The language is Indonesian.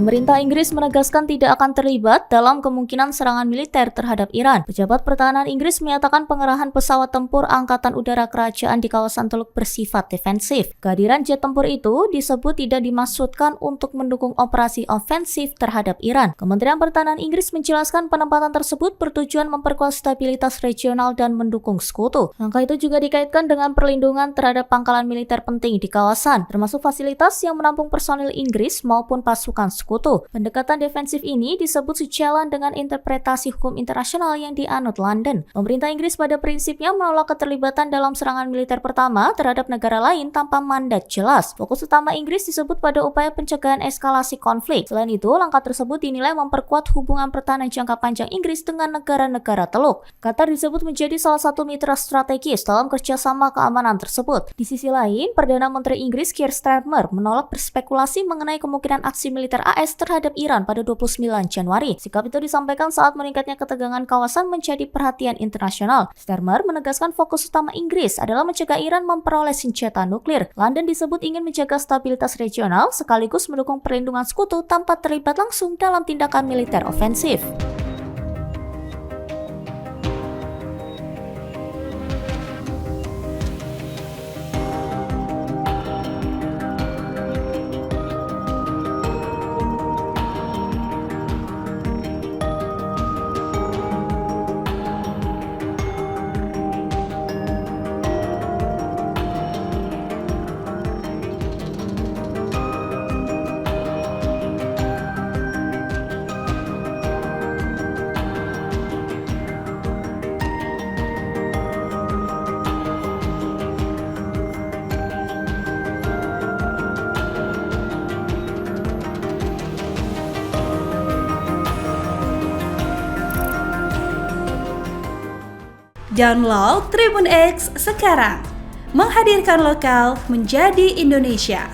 Pemerintah Inggris menegaskan tidak akan terlibat dalam kemungkinan serangan militer terhadap Iran. Pejabat Pertahanan Inggris menyatakan pengerahan pesawat tempur Angkatan Udara Kerajaan di kawasan Teluk bersifat defensif. Kehadiran jet tempur itu disebut tidak dimaksudkan untuk mendukung operasi ofensif terhadap Iran. Kementerian Pertahanan Inggris menjelaskan penempatan tersebut bertujuan memperkuat stabilitas regional dan mendukung sekutu. Langkah itu juga dikaitkan dengan perlindungan terhadap pangkalan militer penting di kawasan, termasuk fasilitas yang menampung personil Inggris maupun pasukan sekutu. Pendekatan defensif ini disebut sejalan dengan interpretasi hukum internasional yang dianut London. Pemerintah Inggris pada prinsipnya menolak keterlibatan dalam serangan militer pertama terhadap negara lain tanpa mandat jelas. Fokus utama Inggris disebut pada upaya pencegahan eskalasi konflik. Selain itu, langkah tersebut dinilai memperkuat hubungan pertahanan jangka panjang Inggris dengan negara-negara Teluk. Qatar disebut menjadi salah satu mitra strategis dalam kerjasama keamanan tersebut. Di sisi lain, Perdana Menteri Inggris Keir Starmer menolak berspekulasi mengenai kemungkinan aksi militer AS terhadap Iran pada 29 Januari. Sikap itu disampaikan saat meningkatnya ketegangan kawasan menjadi perhatian internasional. Starmer menegaskan fokus utama Inggris adalah mencegah Iran memperoleh senjata nuklir. London disebut ingin menjaga stabilitas regional sekaligus mendukung perlindungan sekutu tanpa terlibat langsung dalam tindakan militer ofensif. Download Tribun X sekarang, menghadirkan lokal menjadi Indonesia.